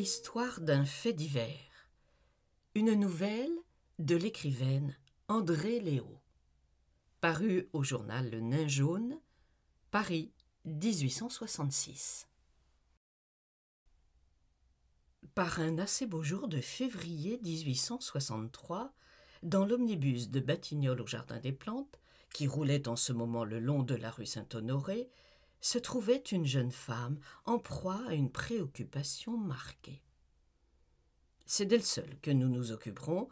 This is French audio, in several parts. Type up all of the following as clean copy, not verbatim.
Histoire d'un fait divers. Une nouvelle de l'écrivaine Andrée Léaud. Parue au journal Le Nain Jaune, Paris, 1866. Par un assez beau jour de février 1863, dans l'omnibus de Batignolles au Jardin des Plantes, qui roulait en ce moment le long de la rue Saint-Honoré, se trouvait une jeune femme en proie à une préoccupation marquée. C'est d'elle seule que nous nous occuperons,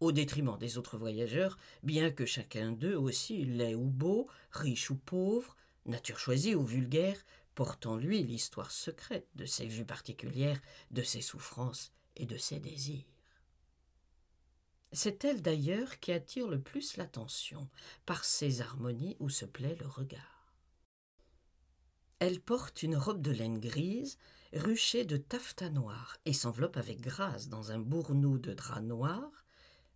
au détriment des autres voyageurs, bien que chacun d'eux aussi, laid ou beau, riche ou pauvre, nature choisie ou vulgaire, porte en lui l'histoire secrète de ses vues particulières, de ses souffrances et de ses désirs. C'est elle d'ailleurs qui attire le plus l'attention, par ses harmonies où se plaît le regard. Elle porte une robe de laine grise, ruchée de taffetas noir, et s'enveloppe avec grâce dans un bournou de drap noir,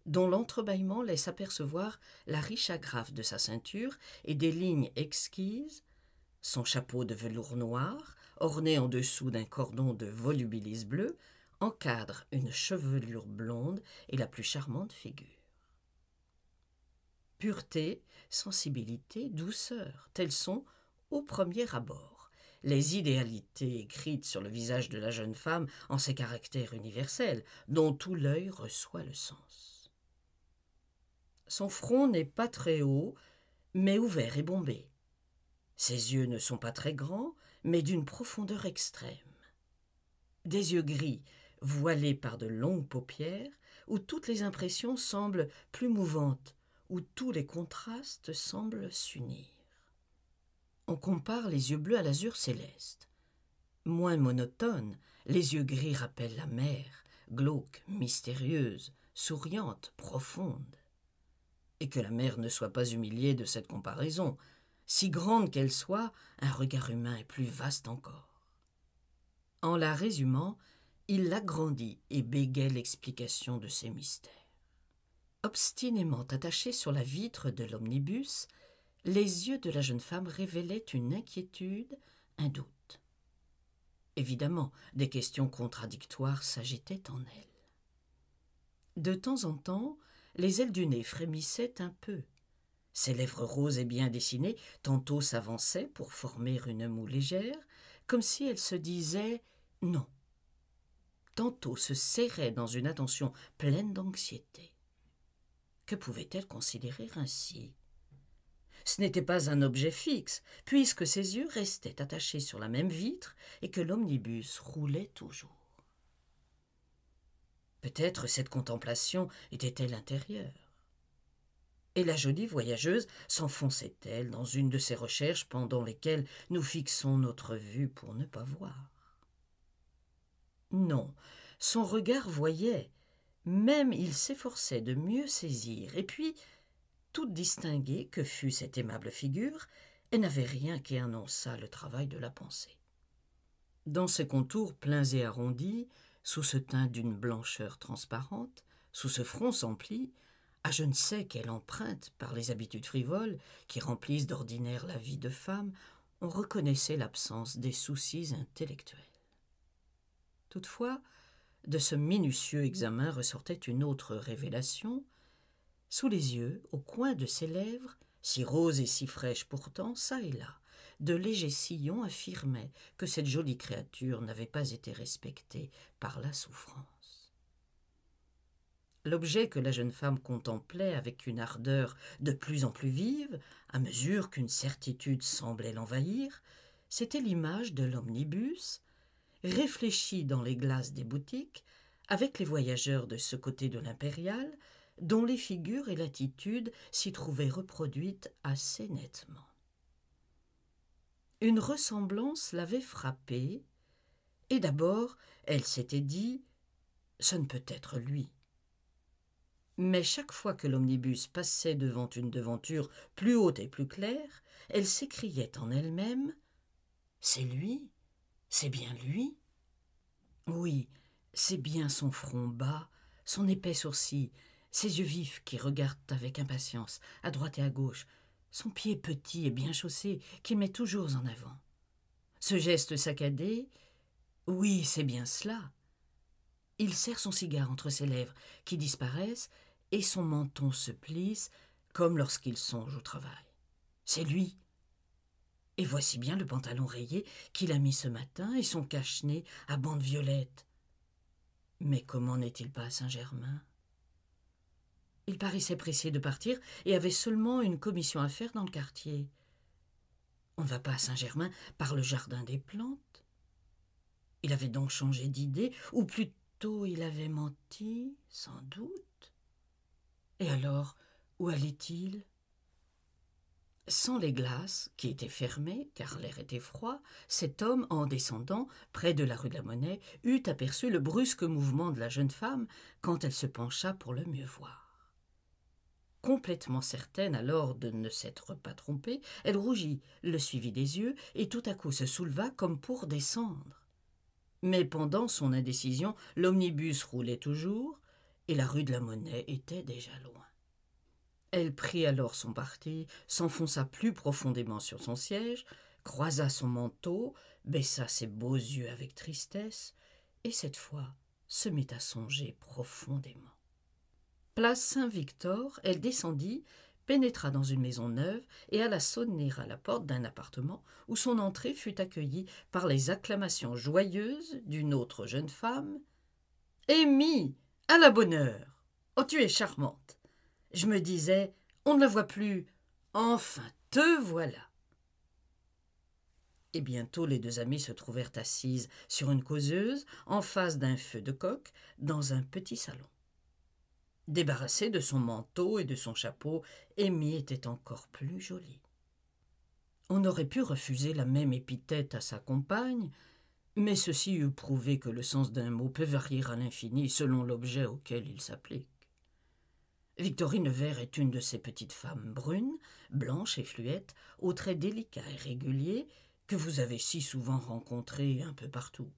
dont l'entrebâillement laisse apercevoir la riche agrafe de sa ceinture et des lignes exquises. Son chapeau de velours noir, orné en dessous d'un cordon de volubilis bleu, encadre une chevelure blonde et la plus charmante figure. Pureté, sensibilité, douceur, tels sont, au premier abord, les idéalités écrites sur le visage de la jeune femme en ces caractères universels, dont tout l'œil reçoit le sens. Son front n'est pas très haut, mais ouvert et bombé. Ses yeux ne sont pas très grands, mais d'une profondeur extrême. Des yeux gris, voilés par de longues paupières, où toutes les impressions semblent plus mouvantes, où tous les contrastes semblent s'unir. On compare les yeux bleus à l'azur céleste. Moins monotones, les yeux gris rappellent la mer, glauque, mystérieuse, souriante, profonde. Et que la mer ne soit pas humiliée de cette comparaison. Si grande qu'elle soit, un regard humain est plus vaste encore. En la résumant, il l'agrandit et bégaie l'explication de ses mystères. Obstinément attachés sur la vitre de l'omnibus, les yeux de la jeune femme révélaient une inquiétude, un doute. Évidemment, des questions contradictoires s'agitaient en elle. De temps en temps, les ailes du nez frémissaient un peu. Ses lèvres roses et bien dessinées tantôt s'avançaient pour former une moue légère, comme si elle se disait « non », tantôt se serraient dans une attention pleine d'anxiété. Que pouvait-elle considérer ainsi ? Ce n'était pas un objet fixe, puisque ses yeux restaient attachés sur la même vitre et que l'omnibus roulait toujours. Peut-être cette contemplation était-elle intérieure. Et la jolie voyageuse s'enfonçait-elle dans une de ces recherches pendant lesquelles nous fixons notre vue pour ne pas voir ? Non, son regard voyait, même il s'efforçait de mieux saisir, et puis, toute distinguée que fût cette aimable figure, elle n'avait rien qui annonçât le travail de la pensée. Dans ses contours pleins et arrondis, sous ce teint d'une blancheur transparente, sous ce front sans plis, à je ne sais quelle empreinte par les habitudes frivoles qui remplissent d'ordinaire la vie de femme, on reconnaissait l'absence des soucis intellectuels. Toutefois, de ce minutieux examen ressortait une autre révélation. Sous les yeux, au coin de ses lèvres, si roses et si fraîches pourtant, çà et là, de légers sillons affirmaient que cette jolie créature n'avait pas été respectée par la souffrance. L'objet que la jeune femme contemplait avec une ardeur de plus en plus vive, à mesure qu'une certitude semblait l'envahir, c'était l'image de l'omnibus, réfléchie dans les glaces des boutiques, avec les voyageurs de ce côté de l'impériale, dont les figures et l'attitude s'y trouvaient reproduites assez nettement. Une ressemblance l'avait frappée, et d'abord elle s'était dit « ce ne peut être lui ». Mais chaque fois que l'omnibus passait devant une devanture plus haute et plus claire, elle s'écriait en elle-même « c'est lui, c'est bien lui ». Oui, c'est bien son front bas, son épais sourcil, ses yeux vifs qui regardent avec impatience, à droite et à gauche, son pied petit et bien chaussé qu'il met toujours en avant. Ce geste saccadé, oui, c'est bien cela. Il serre son cigare entre ses lèvres, qui disparaissent, et son menton se plisse, comme lorsqu'il songe au travail. C'est lui. Et voici bien le pantalon rayé qu'il a mis ce matin et son cache-nez à bandes violettes. Mais comment n'est-il pas à Saint-Germain? Il paraissait pressé de partir et avait seulement une commission à faire dans le quartier. On ne va pas à Saint-Germain par le jardin des plantes? Il avait donc changé d'idée, ou plutôt il avait menti, sans doute. Et alors, où allait-il? Sans les glaces, qui étaient fermées, car l'air était froid, cet homme, en descendant, près de la rue de la Monnaie, eut aperçu le brusque mouvement de la jeune femme quand elle se pencha pour le mieux voir. Complètement certaine alors de ne s'être pas trompée, elle rougit, le suivit des yeux, et tout à coup se souleva comme pour descendre. Mais pendant son indécision, l'omnibus roulait toujours, et la rue de la Monnaie était déjà loin. Elle prit alors son parti, s'enfonça plus profondément sur son siège, croisa son manteau, baissa ses beaux yeux avec tristesse, et cette fois se mit à songer profondément. Place Saint-Victor, elle descendit, pénétra dans une maison neuve et alla sonner à la porte d'un appartement où son entrée fut accueillie par les acclamations joyeuses d'une autre jeune femme. « Amy, à la bonne heure! Oh, tu es charmante! Je me disais, on ne la voit plus. Enfin, te voilà. » Et bientôt les deux amies se trouvèrent assises sur une causeuse, en face d'un feu de coke, dans un petit salon. Débarrassée de son manteau et de son chapeau, Amy était encore plus jolie. On aurait pu refuser la même épithète à sa compagne, mais ceci eût prouvé que le sens d'un mot peut varier à l'infini selon l'objet auquel il s'applique. Victorine Vert est une de ces petites femmes brunes, blanches et fluettes, aux traits délicats et réguliers, que vous avez si souvent rencontrées un peu partout.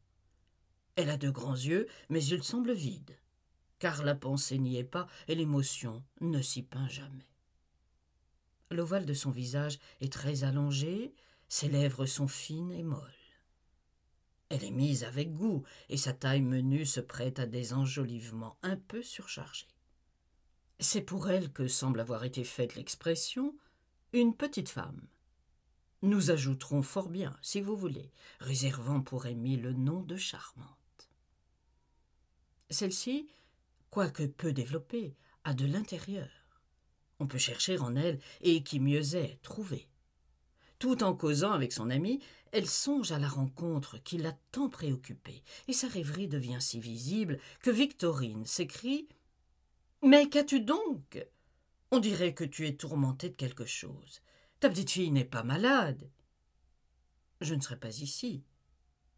Elle a de grands yeux, mais ils semblent vides, car la pensée n'y est pas et l'émotion ne s'y peint jamais. L'ovale de son visage est très allongé, ses lèvres sont fines et molles. Elle est mise avec goût, et sa taille menue se prête à des enjolivements un peu surchargés. C'est pour elle que semble avoir été faite l'expression « une petite femme ». Nous ajouterons fort bien, si vous voulez, réservant pour Amy le nom de charmante. Celle-ci, quoique peu développée, a de l'intérieur. On peut chercher en elle, et qui mieux est, trouver. Tout en causant avec son amie, elle songe à la rencontre qui l'a tant préoccupée, et sa rêverie devient si visible que Victorine s'écrie « Mais qu'as-tu donc? On dirait que tu es tourmentée de quelque chose. Ta petite fille n'est pas malade. » « Je ne serai pas ici, »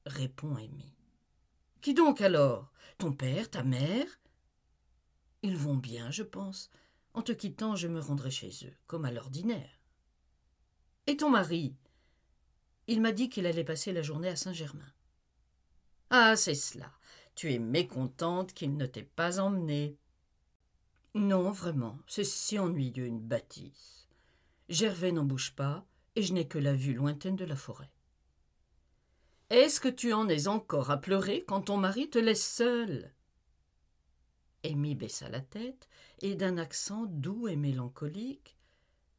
répond Amy. « Qui donc alors? Ton père, ta mère? » « Ils vont bien, je pense. En te quittant, je me rendrai chez eux, comme à l'ordinaire. »« Et ton mari? » Il m'a dit qu'il allait passer la journée à Saint-Germain. »« Ah, c'est cela. Tu es mécontente qu'il ne t'ait pas emmenée. »« Non, vraiment, c'est si ennuyeux une bâtisse. Gervais n'en bouge pas, et je n'ai que la vue lointaine de la forêt. »« Est-ce que tu en es encore à pleurer quand ton mari te laisse seule ?» Amy baissa la tête, et d'un accent doux et mélancolique,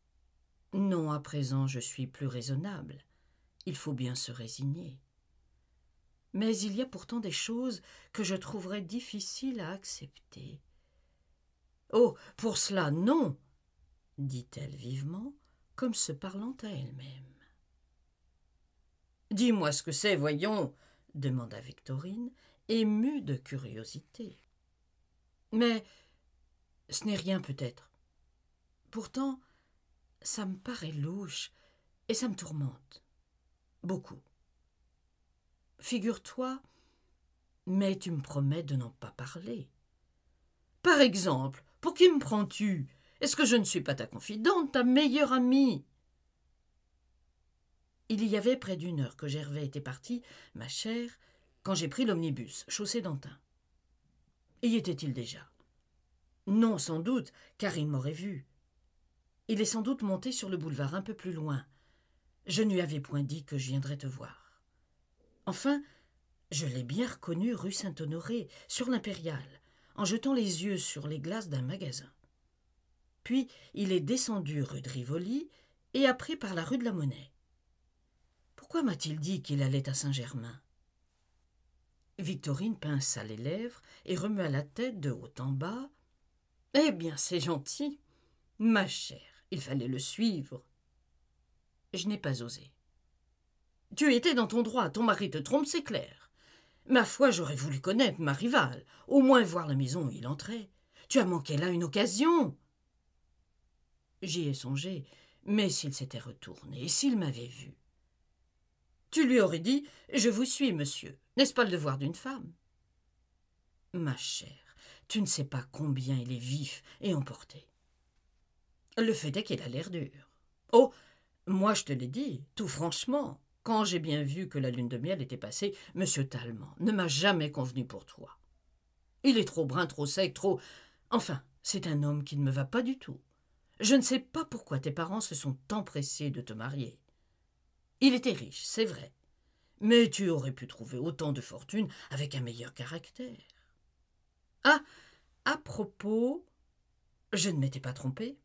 « Non, à présent je suis plus raisonnable. Il faut bien se résigner. Mais il y a pourtant des choses que je trouverais difficiles à accepter. »« Oh, pour cela, non !» dit-elle vivement, comme se parlant à elle-même. « Dis-moi ce que c'est, voyons !» demanda Victorine, émue de curiosité. « Mais ce n'est rien peut-être. Pourtant, ça me paraît louche et ça me tourmente. Beaucoup. Figure-toi, mais tu me promets de n'en pas parler. Par exemple, pour qui me prends-tu? Est-ce que je ne suis pas ta confidente, ta meilleure amie? Il y avait près d'1 heure que Gervais était parti, ma chère, quand j'ai pris l'omnibus, chaussée d'Antin. Y était-il déjà? Non, sans doute, car il m'aurait vu. Il est sans doute monté sur le boulevard un peu plus loin. Je ne lui avais point dit que je viendrais te voir. Enfin, Je l'ai bien reconnu rue Saint-Honoré, sur l'Impériale, en jetant les yeux sur les glaces d'un magasin. Puis il est descendu rue de Rivoli et après par la rue de la Monnaie. Pourquoi m'a-t-il dit qu'il allait à Saint-Germain? Victorine pinça les lèvres et remua la tête de haut en bas. « Eh bien, c'est gentil. Ma chère, il fallait le suivre. » Je n'ai pas osé. « Tu étais dans ton droit, ton mari te trompe, c'est clair. Ma foi, j'aurais voulu connaître ma rivale, au moins voir la maison où il entrait. Tu as manqué là une occasion. » J'y ai songé, mais s'il s'était retourné, et s'il m'avait vu? Tu lui aurais dit « Je vous suis, monsieur. N'est-ce pas le devoir d'une femme ?» Ma chère, tu ne sais pas combien il est vif et emporté. Le fait est qu'il a l'air dur. Oh, moi je te l'ai dit, tout franchement, quand j'ai bien vu que la lune de miel était passée, monsieur Talleyrand ne m'a jamais convenu pour toi. Il est trop brun, trop sec, trop... Enfin, c'est un homme qui ne me va pas du tout. Je ne sais pas pourquoi tes parents se sont empressés de te marier. Il était riche, c'est vrai, mais tu aurais pu trouver autant de fortune avec un meilleur caractère. Ah, à propos, je ne m'étais pas trompée.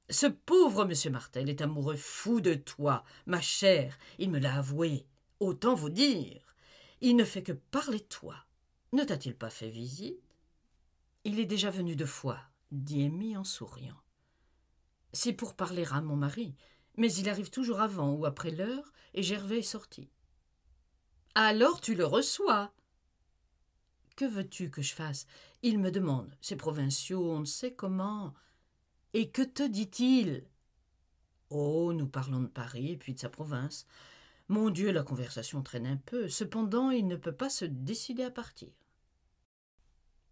Ce pauvre monsieur Martel est amoureux fou de toi, ma chère, il me l'a avoué. Autant vous dire, il ne fait que parler de toi. Ne t'a-t-il pas fait visite? Il est déjà venu 2 fois, dit Amy en souriant. C'est pour parler à mon mari, mais il arrive toujours avant ou après l'heure, et Gervais est sorti. Alors tu le reçois. Que veux-tu que je fasse? Il me demande, ces provinciaux, on ne sait comment. Et que te dit-il? Oh, nous parlons de Paris et puis de sa province. Mon Dieu, la conversation traîne un peu. Cependant, il ne peut pas se décider à partir.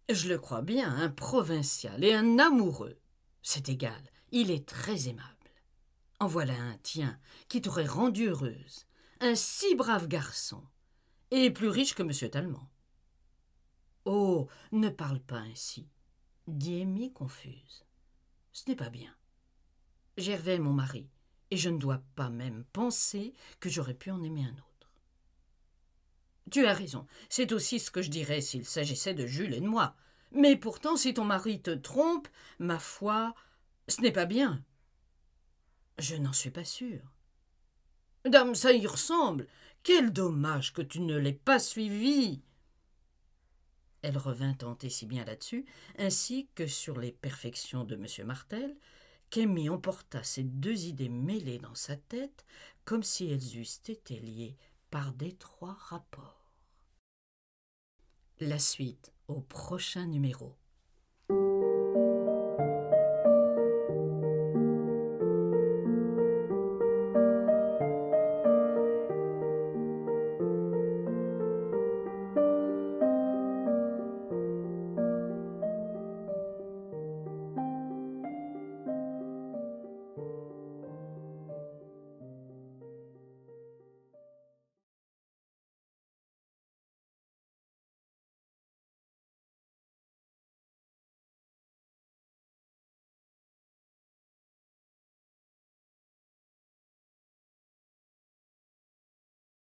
Je le crois bien, un provincial et un amoureux. C'est égal, il est très aimable. En voilà un, tiens, qui t'aurait rendue heureuse. Un si brave garçon, et plus riche que M. Talleyrand. Oh, ne parle pas ainsi, dit Amy confuse. Ce n'est pas bien. Gervais est mon mari, et je ne dois pas même penser que j'aurais pu en aimer un autre. Tu as raison, c'est aussi ce que je dirais s'il s'agissait de Jules et de moi. Mais pourtant, si ton mari te trompe, ma foi, ce n'est pas bien. Je n'en suis pas sûre. Dame, ça y ressemble. Quel dommage que tu ne l'aies pas suivi. Elle revint tenter si bien là-dessus, ainsi que sur les perfections de M. Martel, qu'Amy emporta ces 2 idées mêlées dans sa tête, comme si elles eussent été liées par d'étroits rapports. La suite au prochain numéro.